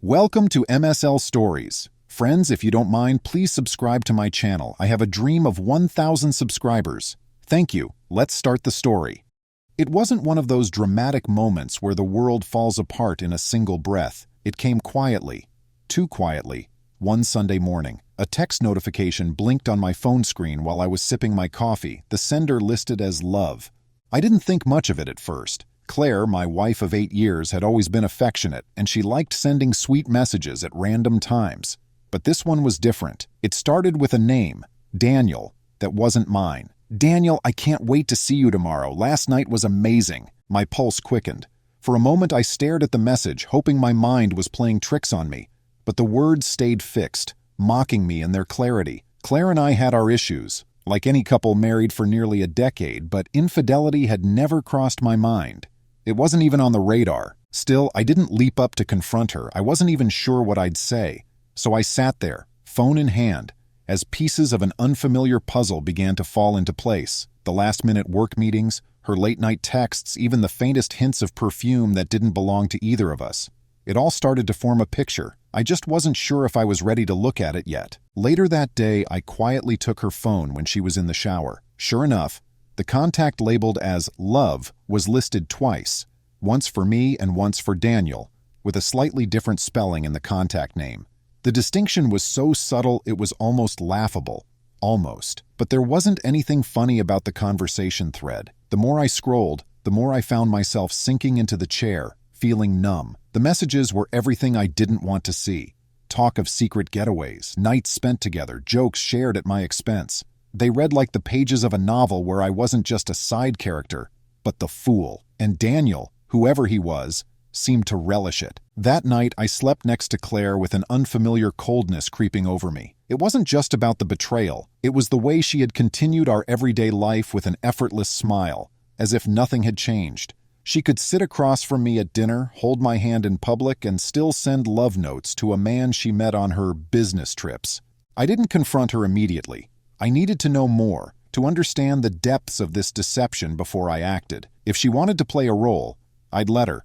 Welcome to MSL Stories. Friends, if you don't mind, please subscribe to my channel. I have a dream of 1,000 subscribers. Thank you. Let's start the story. It wasn't one of those dramatic moments where the world falls apart in a single breath. It came quietly. Too quietly. One Sunday morning, a text notification blinked on my phone screen while I was sipping my coffee, the sender listed as love. I didn't think much of it at first. Claire, my wife of 8 years, had always been affectionate, and she liked sending sweet messages at random times. But this one was different. It started with a name, Daniel, that wasn't mine. "Daniel, I can't wait to see you tomorrow. Last night was amazing." My pulse quickened. For a moment I stared at the message, hoping my mind was playing tricks on me. But the words stayed fixed, mocking me in their clarity. Claire and I had our issues, like any couple married for nearly a decade, but infidelity had never crossed my mind. It wasn't even on the radar. Still, I didn't leap up to confront her. I wasn't even sure what I'd say. So I sat there, phone in hand, as pieces of an unfamiliar puzzle began to fall into place. The last-minute work meetings, her late-night texts, even the faintest hints of perfume that didn't belong to either of us. It all started to form a picture. I just wasn't sure if I was ready to look at it yet. Later that day, I quietly took her phone when she was in the shower. Sure enough, the contact labeled as love was listed twice, once for me and once for Daniel, with a slightly different spelling in the contact name. The distinction was so subtle it was almost laughable. Almost. But there wasn't anything funny about the conversation thread. The more I scrolled, the more I found myself sinking into the chair, feeling numb. The messages were everything I didn't want to see. Talk of secret getaways, nights spent together, jokes shared at my expense. They read like the pages of a novel where I wasn't just a side character, but the fool. And Daniel, whoever he was, seemed to relish it. That night, I slept next to Claire with an unfamiliar coldness creeping over me. It wasn't just about the betrayal. It was the way she had continued our everyday life with an effortless smile, as if nothing had changed. She could sit across from me at dinner, hold my hand in public, and still send love notes to a man she met on her business trips. I didn't confront her immediately. I needed to know more, to understand the depths of this deception before I acted. If she wanted to play a role, I'd let her,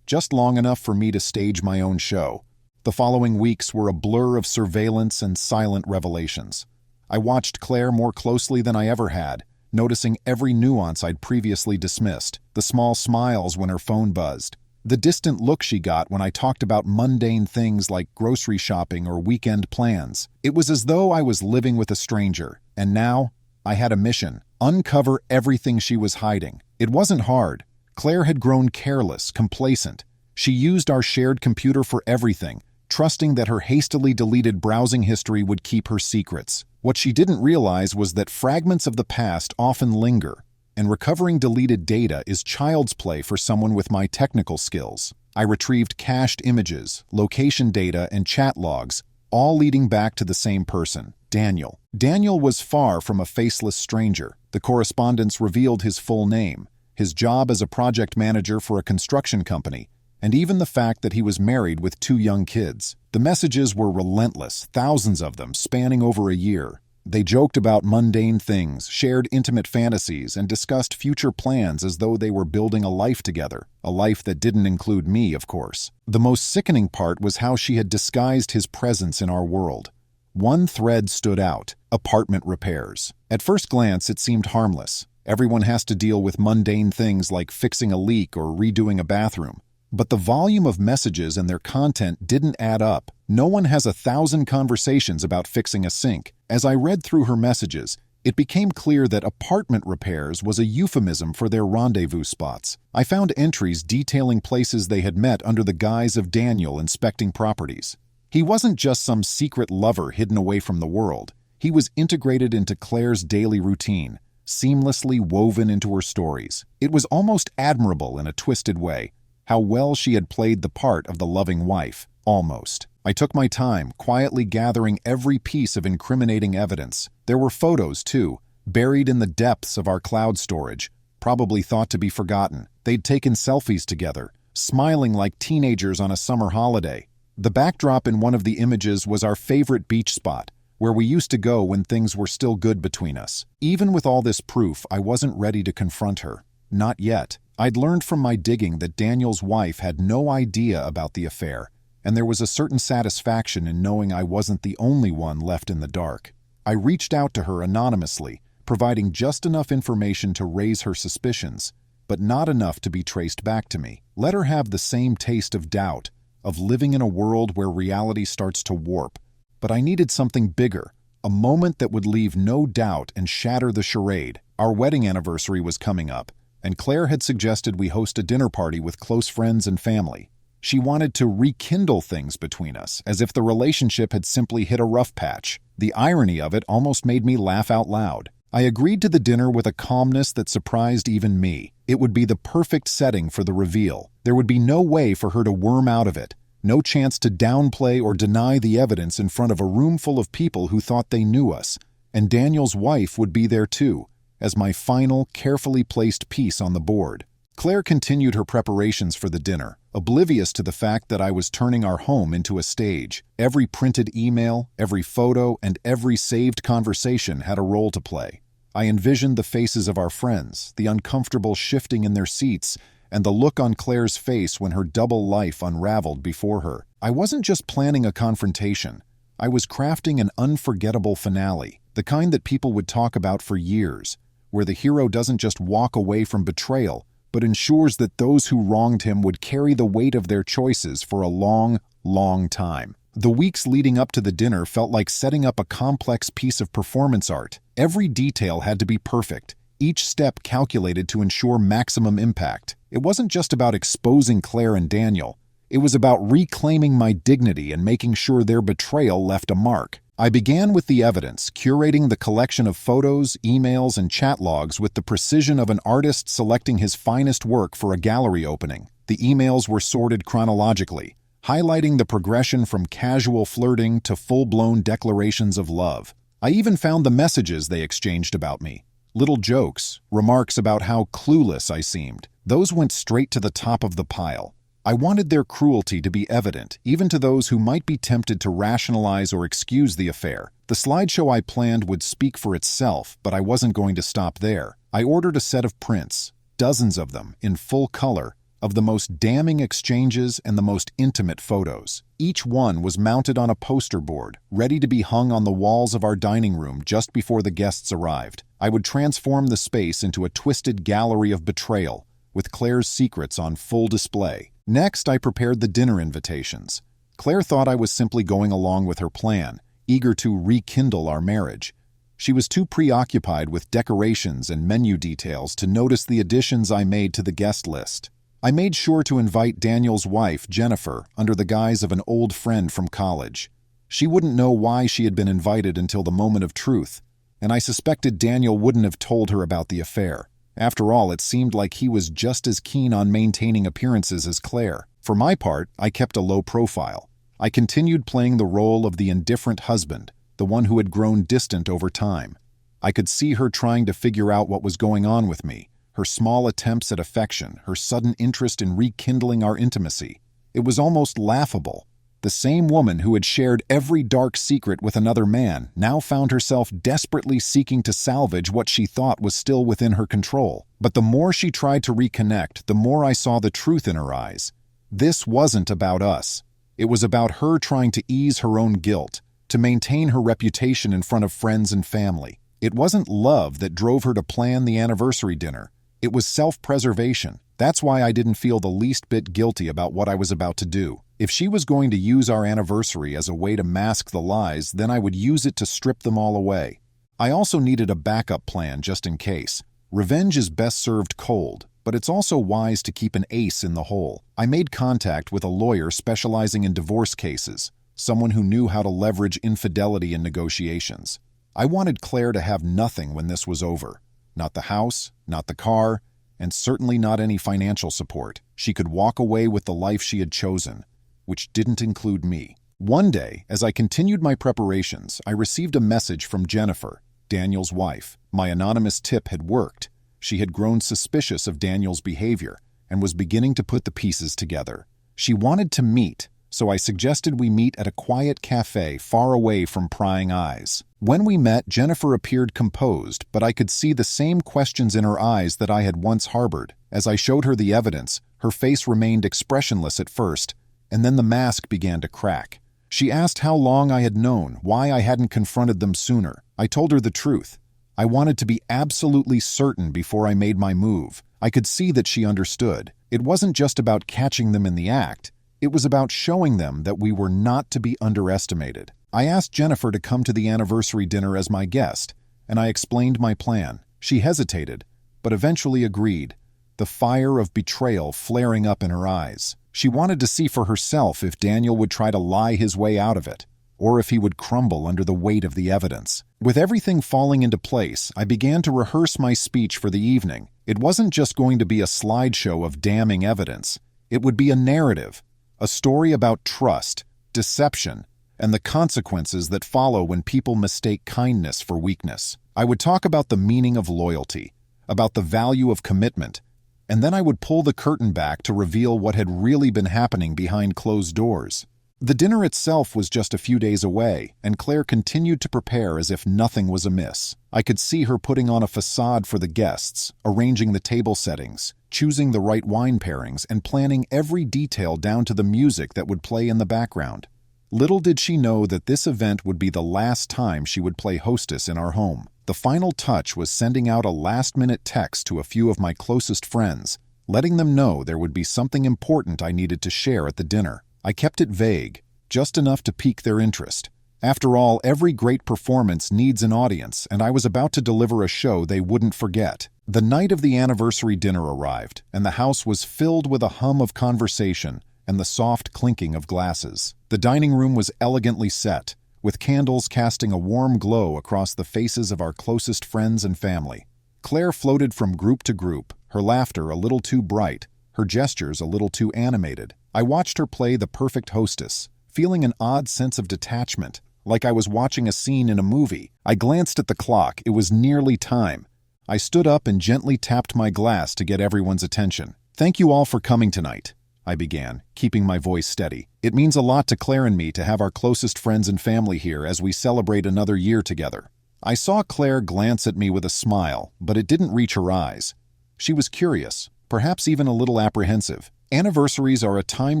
just long enough for me to stage my own show. The following weeks were a blur of surveillance and silent revelations. I watched Claire more closely than I ever had, noticing every nuance I'd previously dismissed, the small smiles when her phone buzzed, the distant look she got when I talked about mundane things like grocery shopping or weekend plans. It was as though I was living with a stranger, and now I had a mission: uncover everything she was hiding. It wasn't hard. Claire had grown careless, complacent. She used our shared computer for everything, trusting that her hastily deleted browsing history would keep her secrets. What she didn't realize was that fragments of the past often linger, and recovering deleted data is child's play for someone with my technical skills. I retrieved cached images, location data, and chat logs, all leading back to the same person, Daniel. Daniel was far from a faceless stranger. The correspondence revealed his full name, his job as a project manager for a construction company, and even the fact that he was married with 2 young kids. The messages were relentless, thousands of them spanning over a year. They joked about mundane things, shared intimate fantasies, and discussed future plans as though they were building a life together, a life that didn't include me, of course. The most sickening part was how she had disguised his presence in our world. One thread stood out: apartment repairs. At first glance, it seemed harmless. Everyone has to deal with mundane things like fixing a leak or redoing a bathroom. But the volume of messages and their content didn't add up. No one has 1,000 conversations about fixing a sink. As I read through her messages, it became clear that apartment repairs was a euphemism for their rendezvous spots. I found entries detailing places they had met under the guise of Daniel inspecting properties. He wasn't just some secret lover hidden away from the world. He was integrated into Claire's daily routine, seamlessly woven into her stories. It was almost admirable in a twisted way, how well she had played the part of the loving wife. Almost. I took my time, quietly gathering every piece of incriminating evidence. There were photos, too, buried in the depths of our cloud storage, probably thought to be forgotten. They'd taken selfies together, smiling like teenagers on a summer holiday. The backdrop in one of the images was our favorite beach spot, where we used to go when things were still good between us. Even with all this proof, I wasn't ready to confront her. Not yet. I'd learned from my digging that Daniel's wife had no idea about the affair, and there was a certain satisfaction in knowing I wasn't the only one left in the dark. I reached out to her anonymously, providing just enough information to raise her suspicions, but not enough to be traced back to me. Let her have the same taste of doubt, of living in a world where reality starts to warp. But I needed something bigger, a moment that would leave no doubt and shatter the charade. Our wedding anniversary was coming up, and Claire had suggested we host a dinner party with close friends and family. She wanted to rekindle things between us, as if the relationship had simply hit a rough patch. The irony of it almost made me laugh out loud. I agreed to the dinner with a calmness that surprised even me. It would be the perfect setting for the reveal. There would be no way for her to worm out of it, no chance to downplay or deny the evidence in front of a room full of people who thought they knew us. And Daniel's wife would be there too, as my final, carefully placed piece on the board. Claire continued her preparations for the dinner, oblivious to the fact that I was turning our home into a stage. Every printed email, every photo, and every saved conversation had a role to play. I envisioned the faces of our friends, the uncomfortable shifting in their seats, and the look on Claire's face when her double life unraveled before her. I wasn't just planning a confrontation. I was crafting an unforgettable finale, the kind that people would talk about for years, where the hero doesn't just walk away from betrayal, but ensures that those who wronged him would carry the weight of their choices for a long, long time. The weeks leading up to the dinner felt like setting up a complex piece of performance art. Every detail had to be perfect, each step calculated to ensure maximum impact. It wasn't just about exposing Claire and Daniel. It was about reclaiming my dignity and making sure their betrayal left a mark. I began with the evidence, curating the collection of photos, emails, and chat logs with the precision of an artist selecting his finest work for a gallery opening. The emails were sorted chronologically, highlighting the progression from casual flirting to full-blown declarations of love. I even found the messages they exchanged about me. Little jokes, remarks about how clueless I seemed. Those went straight to the top of the pile. I wanted their cruelty to be evident, even to those who might be tempted to rationalize or excuse the affair. The slideshow I planned would speak for itself, but I wasn't going to stop there. I ordered a set of prints, dozens of them, in full color, of the most damning exchanges and the most intimate photos. Each one was mounted on a poster board, ready to be hung on the walls of our dining room just before the guests arrived. I would transform the space into a twisted gallery of betrayal, with Claire's secrets on full display. Next, I prepared the dinner invitations. Claire thought I was simply going along with her plan, eager to rekindle our marriage. She was too preoccupied with decorations and menu details to notice the additions I made to the guest list. I made sure to invite Daniel's wife, Jennifer, under the guise of an old friend from college. She wouldn't know why she had been invited until the moment of truth, and I suspected Daniel wouldn't have told her about the affair. After all, it seemed like he was just as keen on maintaining appearances as Claire. For my part, I kept a low profile. I continued playing the role of the indifferent husband, the one who had grown distant over time. I could see her trying to figure out what was going on with me, her small attempts at affection, her sudden interest in rekindling our intimacy. It was almost laughable. The same woman who had shared every dark secret with another man now found herself desperately seeking to salvage what she thought was still within her control. But the more she tried to reconnect, the more I saw the truth in her eyes. This wasn't about us. It was about her trying to ease her own guilt, to maintain her reputation in front of friends and family. It wasn't love that drove her to plan the anniversary dinner. It was self-preservation. That's why I didn't feel the least bit guilty about what I was about to do. If she was going to use our anniversary as a way to mask the lies, then I would use it to strip them all away. I also needed a backup plan just in case. Revenge is best served cold, but it's also wise to keep an ace in the hole. I made contact with a lawyer specializing in divorce cases, someone who knew how to leverage infidelity in negotiations. I wanted Claire to have nothing when this was over. Not the house, not the car, and certainly not any financial support. She could walk away with the life she had chosen, which didn't include me. One day, as I continued my preparations, I received a message from Jennifer, Daniel's wife. My anonymous tip had worked. She had grown suspicious of Daniel's behavior and was beginning to put the pieces together. She wanted to meet, so I suggested we meet at a quiet cafe far away from prying eyes. When we met, Jennifer appeared composed, but I could see the same questions in her eyes that I had once harbored. As I showed her the evidence, her face remained expressionless at first, and then the mask began to crack. She asked how long I had known, why I hadn't confronted them sooner. I told her the truth. I wanted to be absolutely certain before I made my move. I could see that she understood. It wasn't just about catching them in the act. It was about showing them that we were not to be underestimated. I asked Jennifer to come to the anniversary dinner as my guest, and I explained my plan. She hesitated, but eventually agreed, the fire of betrayal flaring up in her eyes. She wanted to see for herself if Daniel would try to lie his way out of it, or if he would crumble under the weight of the evidence. With everything falling into place, I began to rehearse my speech for the evening. It wasn't just going to be a slideshow of damning evidence. It would be a narrative, a story about trust, deception, and the consequences that follow when people mistake kindness for weakness. I would talk about the meaning of loyalty, about the value of commitment, and then I would pull the curtain back to reveal what had really been happening behind closed doors. The dinner itself was just a few days away, and Claire continued to prepare as if nothing was amiss. I could see her putting on a facade for the guests, arranging the table settings, choosing the right wine pairings, and planning every detail down to the music that would play in the background. Little did she know that this event would be the last time she would play hostess in our home. The final touch was sending out a last-minute text to a few of my closest friends, letting them know there would be something important I needed to share at the dinner. I kept it vague, just enough to pique their interest. After all, every great performance needs an audience, and I was about to deliver a show they wouldn't forget. The night of the anniversary dinner arrived, and the house was filled with a hum of conversation and the soft clinking of glasses. The dining room was elegantly set, with candles casting a warm glow across the faces of our closest friends and family. Claire floated from group to group, her laughter a little too bright, her gestures a little too animated. I watched her play the perfect hostess, feeling an odd sense of detachment, like I was watching a scene in a movie. I glanced at the clock. It was nearly time. I stood up and gently tapped my glass to get everyone's attention. "Thank you all for coming tonight," I began, keeping my voice steady. "It means a lot to Claire and me to have our closest friends and family here as we celebrate another year together." I saw Claire glance at me with a smile, but it didn't reach her eyes. She was curious, perhaps even a little apprehensive. "Anniversaries are a time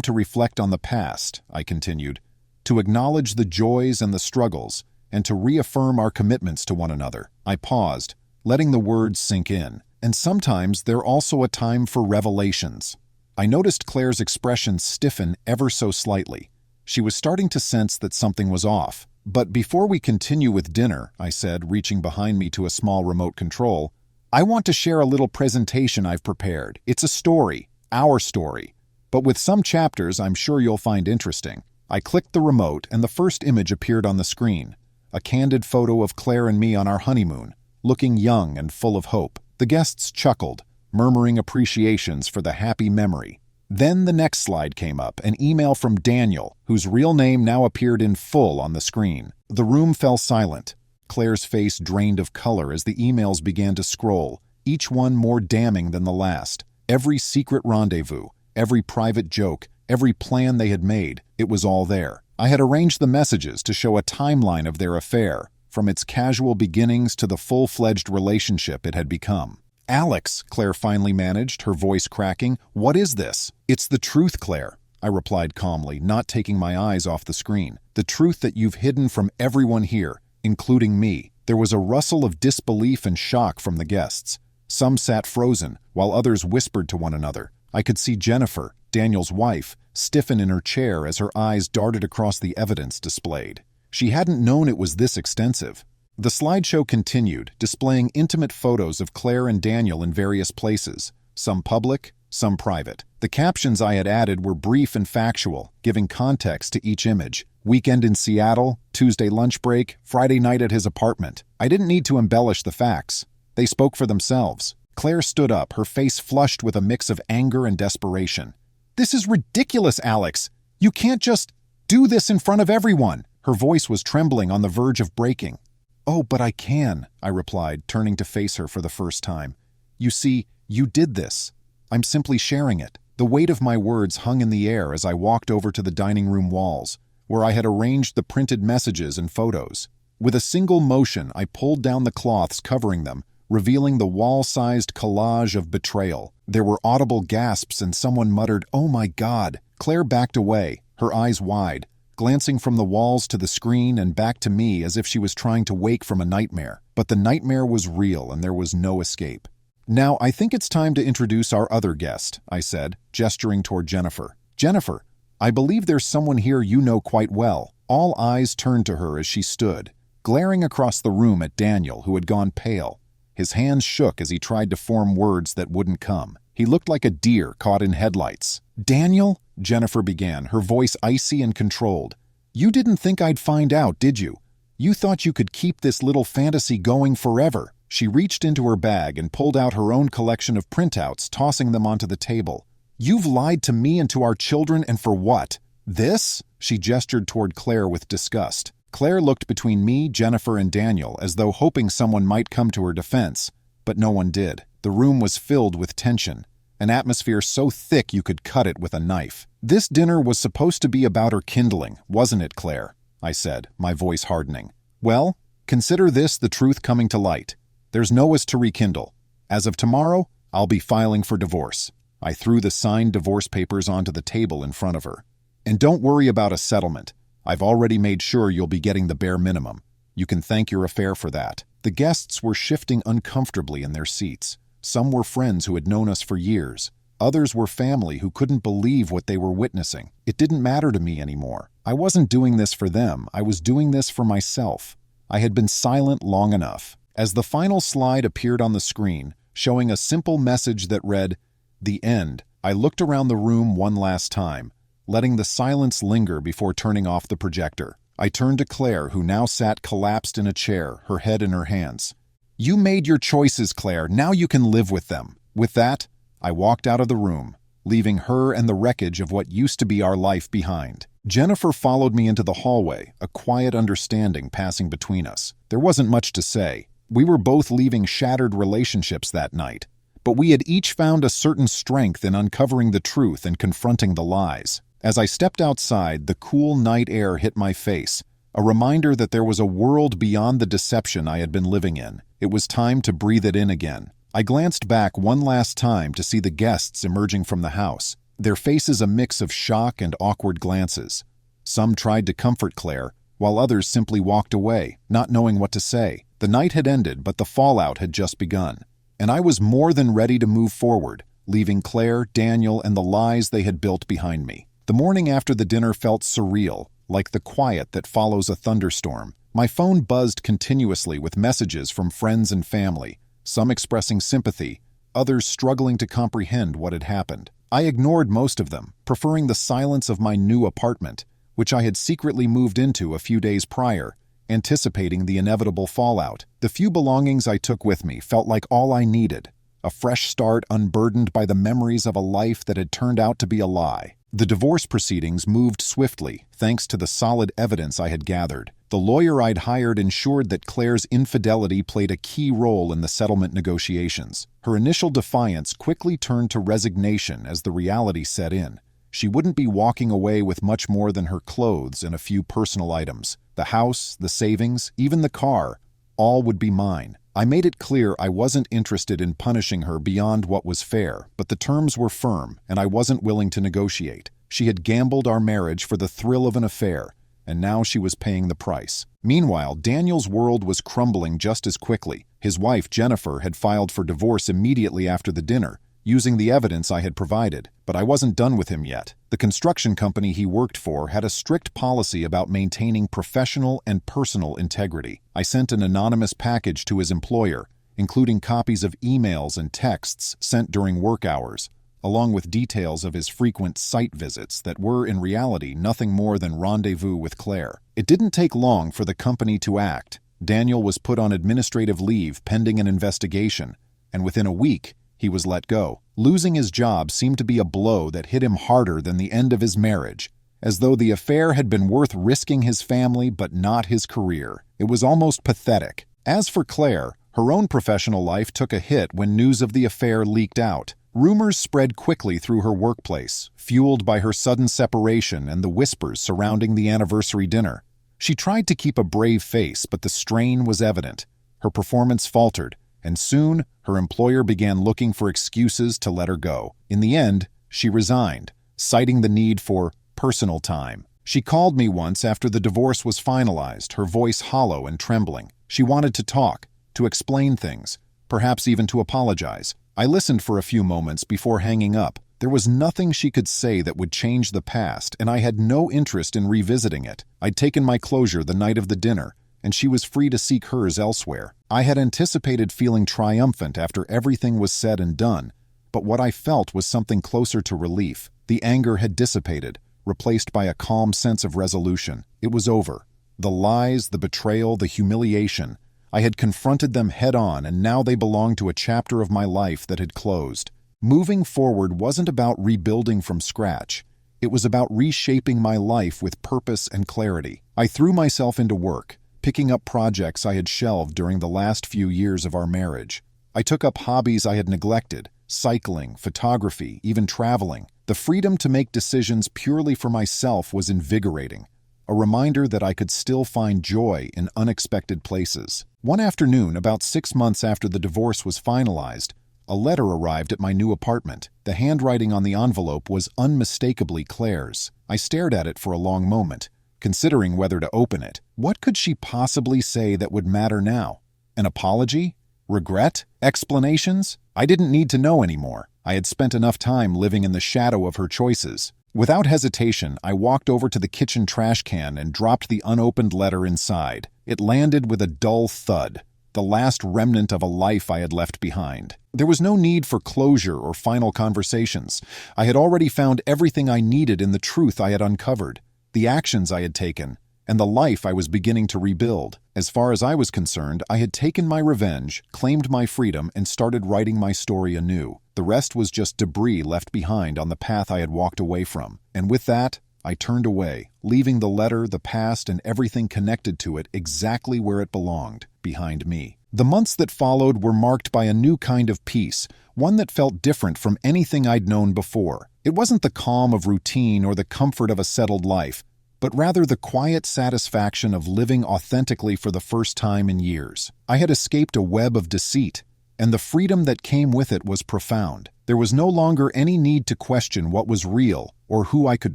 to reflect on the past," I continued, "to acknowledge the joys and the struggles, and to reaffirm our commitments to one another." I paused, letting the words sink in. "And sometimes they're also a time for revelations." I noticed Claire's expression stiffen ever so slightly. She was starting to sense that something was off. "But before we continue with dinner," I said, reaching behind me to a small remote control, "I want to share a little presentation I've prepared. It's a story, our story, but with some chapters I'm sure you'll find interesting." I clicked the remote and the first image appeared on the screen, a candid photo of Claire and me on our honeymoon, looking young and full of hope. The guests chuckled, murmuring appreciations for the happy memory. Then the next slide came up, an email from Daniel, whose real name now appeared in full on the screen. The room fell silent. Claire's face drained of color as the emails began to scroll, each one more damning than the last. Every secret rendezvous, every private joke, every plan they had made, it was all there. I had arranged the messages to show a timeline of their affair, from its casual beginnings to the full-fledged relationship it had become. "Alex," Claire finally managed, her voice cracking, "what is this?" "It's the truth, Claire," I replied calmly, not taking my eyes off the screen. "The truth that you've hidden from everyone here, including me." There was a rustle of disbelief and shock from the guests. Some sat frozen, while others whispered to one another. I could see Jennifer, Daniel's wife, stiffen in her chair as her eyes darted across the evidence displayed. She hadn't known it was this extensive. The slideshow continued, displaying intimate photos of Claire and Daniel in various places, some public, some private. The captions I had added were brief and factual, giving context to each image. Weekend in Seattle, Tuesday lunch break, Friday night at his apartment. I didn't need to embellish the facts. They spoke for themselves. Claire stood up, her face flushed with a mix of anger and desperation. "This is ridiculous, Alex! You can't just do this in front of everyone!" Her voice was trembling on the verge of breaking. "Oh, but I can," I replied, turning to face her for the first time. "You see, you did this. I'm simply sharing it." The weight of my words hung in the air as I walked over to the dining room walls, where I had arranged the printed messages and photos. With a single motion, I pulled down the cloths covering them, revealing the wall-sized collage of betrayal. There were audible gasps and someone muttered, "Oh my God." Claire backed away, her eyes wide, glancing from the walls to the screen and back to me as if she was trying to wake from a nightmare. But the nightmare was real and there was no escape. "Now, I think it's time to introduce our other guest," I said, gesturing toward Jennifer. "Jennifer, I believe there's someone here you know quite well." All eyes turned to her as she stood, glaring across the room at Daniel, who had gone pale. His hands shook as he tried to form words that wouldn't come. He looked like a deer caught in headlights. "Daniel," Jennifer began, her voice icy and controlled. "You didn't think I'd find out, did you? You thought you could keep this little fantasy going forever." She reached into her bag and pulled out her own collection of printouts, tossing them onto the table. "You've lied to me and to our children, and for what? This?" She gestured toward Claire with disgust. Claire looked between me, Jennifer, and Daniel as though hoping someone might come to her defense, but no one did. The room was filled with tension, an atmosphere so thick you could cut it with a knife. "This dinner was supposed to be about her kindling, wasn't it, Claire?" I said, my voice hardening. "Well, consider this the truth coming to light. There's Noah's to rekindle. As of tomorrow, I'll be filing for divorce." I threw the signed divorce papers onto the table in front of her. "And don't worry about a settlement. I've already made sure you'll be getting the bare minimum. You can thank your affair for that." The guests were shifting uncomfortably in their seats. Some were friends who had known us for years. Others were family who couldn't believe what they were witnessing. It didn't matter to me anymore. I wasn't doing this for them. I was doing this for myself. I had been silent long enough. As the final slide appeared on the screen, showing a simple message that read, "The End," I looked around the room one last time, letting the silence linger before turning off the projector. I turned to Claire, who now sat collapsed in a chair, her head in her hands. "You made your choices, Claire. Now you can live with them." With that, I walked out of the room, leaving her and the wreckage of what used to be our life behind. Jennifer followed me into the hallway, a quiet understanding passing between us. There wasn't much to say. We were both leaving shattered relationships that night, but we had each found a certain strength in uncovering the truth and confronting the lies. As I stepped outside, the cool night air hit my face, a reminder that there was a world beyond the deception I had been living in. It was time to breathe it in again. I glanced back one last time to see the guests emerging from the house, their faces a mix of shock and awkward glances. Some tried to comfort Claire, while others simply walked away, not knowing what to say. The night had ended, but the fallout had just begun. And I was more than ready to move forward, leaving Claire, Daniel, and the lies they had built behind me. The morning after the dinner felt surreal, like the quiet that follows a thunderstorm. My phone buzzed continuously with messages from friends and family, some expressing sympathy, others struggling to comprehend what had happened. I ignored most of them, preferring the silence of my new apartment, which I had secretly moved into a few days prior, anticipating the inevitable fallout. The few belongings I took with me felt like all I needed, a fresh start unburdened by the memories of a life that had turned out to be a lie. The divorce proceedings moved swiftly, thanks to the solid evidence I had gathered. The lawyer I'd hired ensured that Claire's infidelity played a key role in the settlement negotiations. Her initial defiance quickly turned to resignation as the reality set in. She wouldn't be walking away with much more than her clothes and a few personal items. The house, the savings, even the car, all would be mine. I made it clear I wasn't interested in punishing her beyond what was fair, but the terms were firm, and I wasn't willing to negotiate. She had gambled our marriage for the thrill of an affair, and now she was paying the price. Meanwhile, Daniel's world was crumbling just as quickly. His wife, Jennifer, had filed for divorce immediately after the dinner, using the evidence I had provided. But I wasn't done with him yet. The construction company he worked for had a strict policy about maintaining professional and personal integrity. I sent an anonymous package to his employer, including copies of emails and texts sent during work hours, along with details of his frequent site visits that were, in reality, nothing more than rendezvous with Claire. It didn't take long for the company to act. Daniel was put on administrative leave pending an investigation, and within a week, he was let go. Losing his job seemed to be a blow that hit him harder than the end of his marriage, as though the affair had been worth risking his family but not his career. It was almost pathetic. As for Claire, her own professional life took a hit when news of the affair leaked out. Rumors spread quickly through her workplace, fueled by her sudden separation and the whispers surrounding the anniversary dinner. She tried to keep a brave face, but the strain was evident. Her performance faltered, and soon her employer began looking for excuses to let her go. In the end, she resigned, citing the need for personal time. She called me once after the divorce was finalized, her voice hollow and trembling. She wanted to talk, to explain things, perhaps even to apologize. I listened for a few moments before hanging up. There was nothing she could say that would change the past, and I had no interest in revisiting it. I'd taken my closure the night of the dinner, and she was free to seek hers elsewhere. I had anticipated feeling triumphant after everything was said and done, but what I felt was something closer to relief. The anger had dissipated, replaced by a calm sense of resolution. It was over. The lies, the betrayal, the humiliation. I had confronted them head-on, and now they belonged to a chapter of my life that had closed. Moving forward wasn't about rebuilding from scratch. It was about reshaping my life with purpose and clarity. I threw myself into work, picking up projects I had shelved during the last few years of our marriage. I took up hobbies I had neglected, cycling, photography, even traveling. The freedom to make decisions purely for myself was invigorating, a reminder that I could still find joy in unexpected places. One afternoon, about 6 months after the divorce was finalized, a letter arrived at my new apartment. The handwriting on the envelope was unmistakably Claire's. I stared at it for a long moment, considering whether to open it. What could she possibly say that would matter now? An apology? Regret? Explanations? I didn't need to know anymore. I had spent enough time living in the shadow of her choices. Without hesitation, I walked over to the kitchen trash can and dropped the unopened letter inside. It landed with a dull thud, the last remnant of a life I had left behind. There was no need for closure or final conversations. I had already found everything I needed in the truth I had uncovered, the actions I had taken, and the life I was beginning to rebuild. As far as I was concerned, I had taken my revenge, claimed my freedom, and started writing my story anew. The rest was just debris left behind on the path I had walked away from. And with that, I turned away, leaving the letter, the past, and everything connected to it exactly where it belonged, behind me. The months that followed were marked by a new kind of peace, one that felt different from anything I'd known before. It wasn't the calm of routine or the comfort of a settled life, but rather the quiet satisfaction of living authentically for the first time in years. I had escaped a web of deceit, and the freedom that came with it was profound. There was no longer any need to question what was real or who I could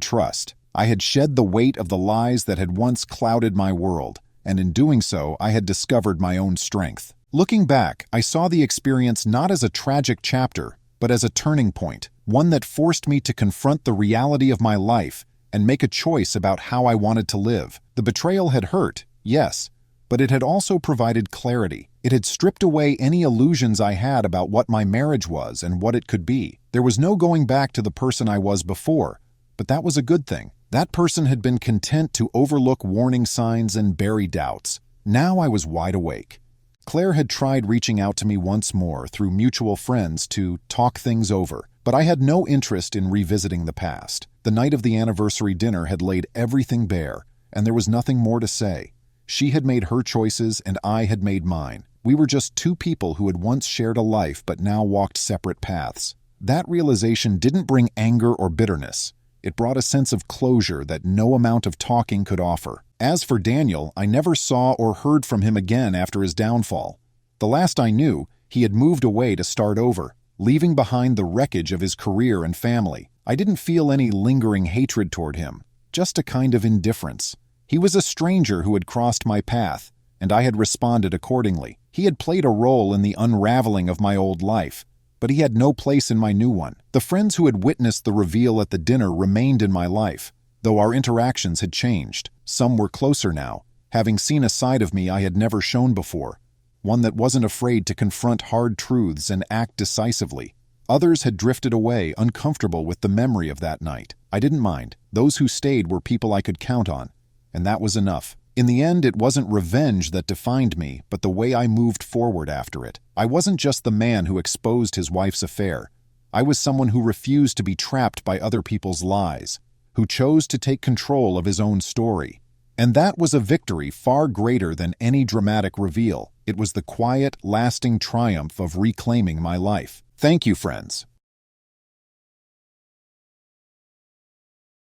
trust. I had shed the weight of the lies that had once clouded my world, and in doing so, I had discovered my own strength. Looking back, I saw the experience not as a tragic chapter, but as a turning point, one that forced me to confront the reality of my life and make a choice about how I wanted to live. The betrayal had hurt, yes, but it had also provided clarity. It had stripped away any illusions I had about what my marriage was and what it could be. There was no going back to the person I was before, but that was a good thing. That person had been content to overlook warning signs and bury doubts. Now I was wide awake. Claire had tried reaching out to me once more through mutual friends to talk things over, but I had no interest in revisiting the past. The night of the anniversary dinner had laid everything bare, and there was nothing more to say. She had made her choices and I had made mine. We were just two people who had once shared a life but now walked separate paths. That realization didn't bring anger or bitterness. It brought a sense of closure that no amount of talking could offer. As for Daniel, I never saw or heard from him again after his downfall. The last I knew, he had moved away to start over, leaving behind the wreckage of his career and family. I didn't feel any lingering hatred toward him, just a kind of indifference. He was a stranger who had crossed my path, and I had responded accordingly. He had played a role in the unraveling of my old life, but he had no place in my new one. The friends who had witnessed the reveal at the dinner remained in my life, though our interactions had changed. Some were closer now, having seen a side of me I had never shown before, one that wasn't afraid to confront hard truths and act decisively. Others had drifted away, uncomfortable with the memory of that night. I didn't mind. Those who stayed were people I could count on, and that was enough. In the end, it wasn't revenge that defined me, but the way I moved forward after it. I wasn't just the man who exposed his wife's affair. I was someone who refused to be trapped by other people's lies, who chose to take control of his own story. And that was a victory far greater than any dramatic reveal. It was the quiet, lasting triumph of reclaiming my life. Thank you, friends.